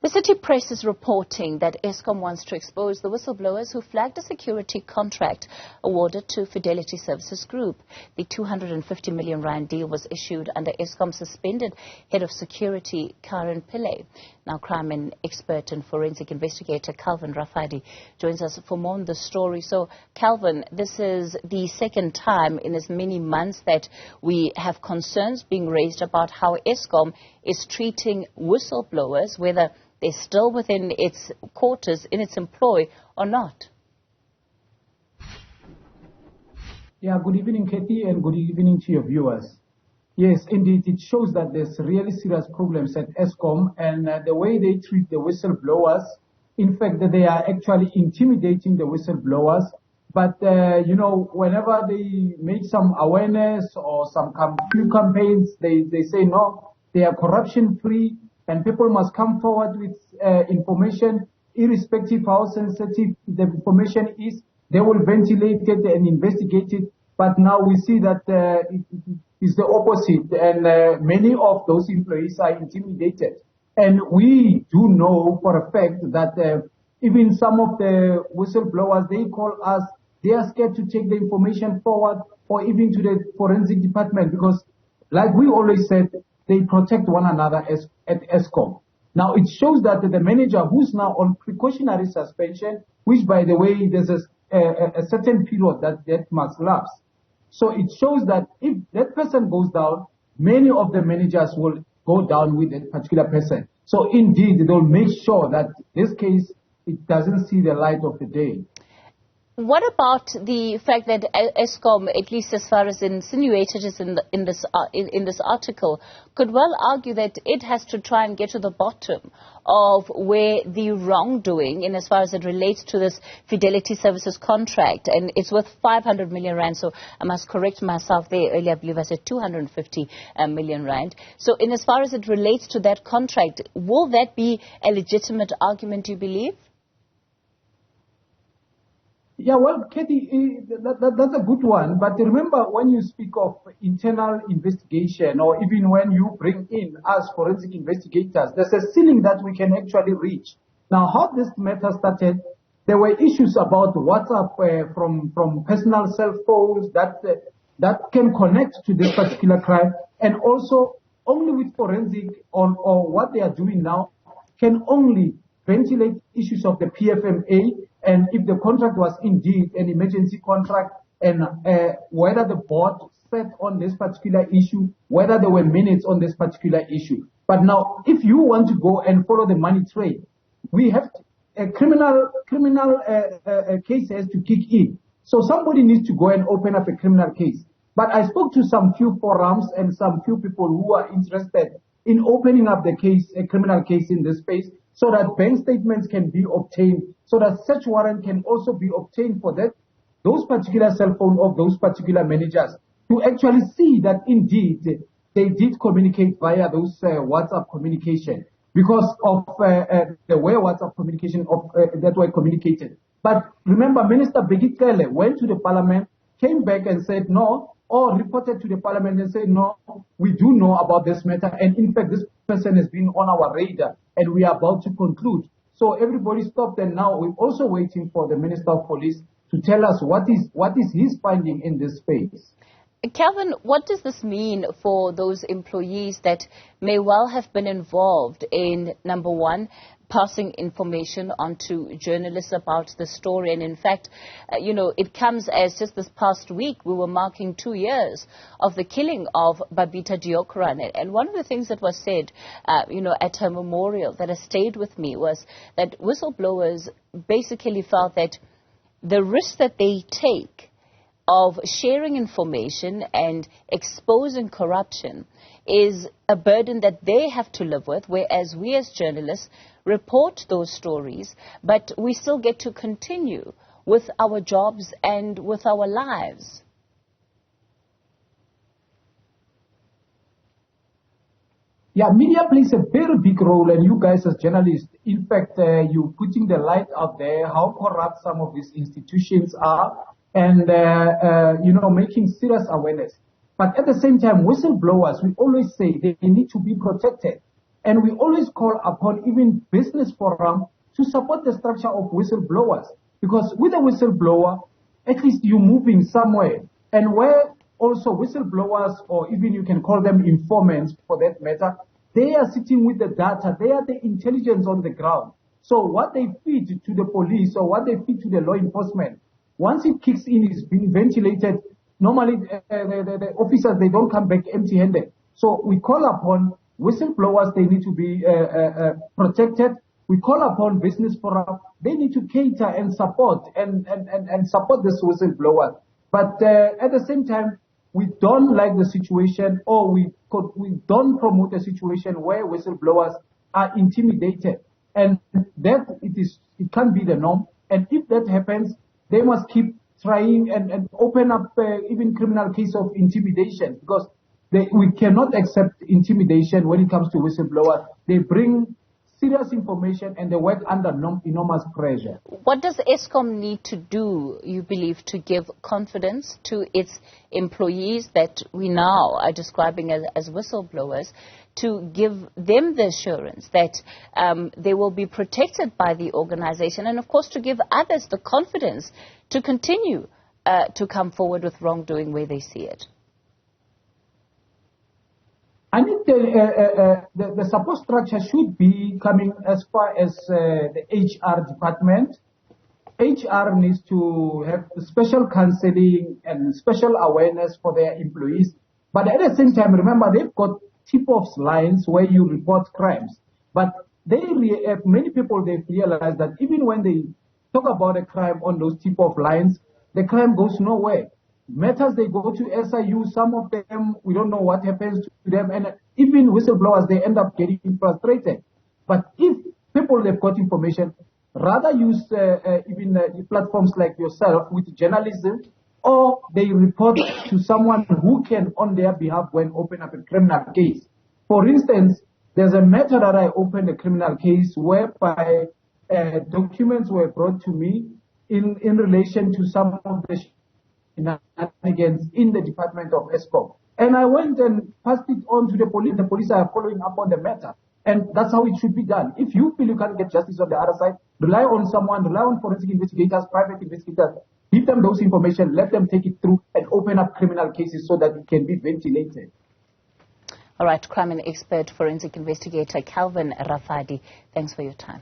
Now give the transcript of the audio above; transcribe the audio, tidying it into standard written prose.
The City Press is reporting that Eskom wants to expose the whistleblowers who flagged a security contract awarded to Fidelity Services Group. The 250 million rand deal was issued under Eskom's suspended head of security, Pillay. Now, crime expert and forensic investigator Calvin Rafadi joins us for more on the story. So, Calvin, this is the second time in as many months that we have concerns being raised about how Eskom is treating whistleblowers, whether they're still within its quarters, in its employ, or not. Yeah, good evening, Katie, and good evening to your viewers. Yes, indeed, it shows that there's really serious problems at Eskom, and the way they treat the whistleblowers, in fact, that they are actually intimidating the whistleblowers. But, whenever they make some awareness or some few campaigns, they say, no, they are corruption-free, and people must come forward with information, irrespective of how sensitive the information is. They will ventilate it and investigate it. But now we see that it is the opposite, and many of those employees are intimidated. And we do know for a fact that even some of the whistleblowers, they call us, they are scared to take the information forward or even to the forensic department because, like we always said, they protect one another at Eskom. Now, it shows that the manager who's now on precautionary suspension, which, by the way, there's a certain period that must lapse. So it shows that if that person goes down, many of the managers will go down with that particular person. So indeed, they'll make sure that this case, it doesn't see the light of the day. What about the fact that Eskom, at least as far as insinuated is in this article, could well argue that it has to try and get to the bottom of where the wrongdoing, in as far as it relates to this Fidelity Services contract, and it's worth 500 million rand. So I must correct myself there. Earlier, I believe I said 250 million rand. So in as far as it relates to that contract, will that be a legitimate argument, you believe? Yeah, well, Katie, that's a good one. But remember, when you speak of internal investigation or even when you bring in us forensic investigators, there's a ceiling that we can actually reach. Now, how this matter started, there were issues about WhatsApp from personal cell phones that can connect to this particular crime. And also, only with forensic or what they are doing now can only ventilate issues of the PFMA, and if the contract was indeed an emergency contract, and whether the board sat on this particular issue, whether there were minutes on this particular issue. But now, if you want to go and follow the money trail, we have a criminal case has to kick in. So somebody needs to go and open up a criminal case. But I spoke to some few forums and some few people who are interested in opening up the case, a criminal case in this space, so that bank statements can be obtained, so that search warrant can also be obtained for those particular cell phone of those particular managers to actually see that indeed they did communicate via those WhatsApp communication because of the way WhatsApp communication that were communicated. But remember, Minister Begitele went to the parliament, came back and said no, or reported to the parliament and said, no, we do know about this matter. And in fact, this person has been on our radar and we are about to conclude. So everybody stopped, and now we're also waiting for the Minister of Police to tell us what is his finding in this space. Calvin, what does this mean for those employees that may well have been involved in, number one, passing information on to journalists about the story? And in fact, it comes as just this past week, we were marking 2 years of the killing of Babita Deokaran. And one of the things that was said, at her memorial that has stayed with me was that whistleblowers basically felt that the risk that they take of sharing information and exposing corruption is a burden that they have to live with, whereas we as journalists report those stories, but we still get to continue with our jobs and with our lives. Yeah, media plays a very big role, and you guys as journalists, in fact, you're putting the light out there, how corrupt some of these institutions are, and, making serious awareness. But at the same time, whistleblowers, we always say they need to be protected. And we always call upon even business forum to support the structure of whistleblowers. Because with a whistleblower, at least you're moving somewhere. And where also whistleblowers, or even you can call them informants for that matter, they are sitting with the data. They are the intelligence on the ground. So what they feed to the police or what they feed to the law enforcement, once it kicks in, it's being ventilated. Normally, the officers, they don't come back empty-handed. So we call upon whistleblowers, they need to be protected. We call upon business forum, they need to cater and support and support this whistleblower. But at the same time, we don't like the situation, or we don't promote a situation where whistleblowers are intimidated. And that it can't be the norm. And if that happens, they must keep trying and open up even criminal case of intimidation, because we cannot accept intimidation when it comes to whistleblowers. They bring serious information and they work under enormous pressure. What does Eskom need to do, you believe, to give confidence to its employees that we now are describing as whistleblowers, to give them the assurance that they will be protected by the organization, and of course to give others the confidence to continue to come forward with wrongdoing where they see it? I think the support structure should be coming as far as the HR department. HR needs to have special counseling and special awareness for their employees. But at the same time, remember, they've got tip-off lines where you report crimes. But many people, they've realized that even when they talk about a crime on those tip-off lines, the crime goes nowhere. Matters, they go to SIU, some of them, we don't know what happens to them, and even whistleblowers, they end up getting frustrated. But if people, they've got information, rather use even platforms like yourself with journalism, or they report to someone who can, on their behalf, go and open up a criminal case. For instance, there's a matter that I opened a criminal case whereby documents were brought to me in relation to some of the shenanigans in the department of Eskom. And I went and passed it on to the police. The police are following up on the matter. And that's how it should be done. If you feel you can't get justice on the other side, rely on someone, rely on forensic investigators, private investigators. Give them those information, let them take it through and open up criminal cases so that it can be ventilated. All right, crime and expert forensic investigator Calvin Rafadi, thanks for your time.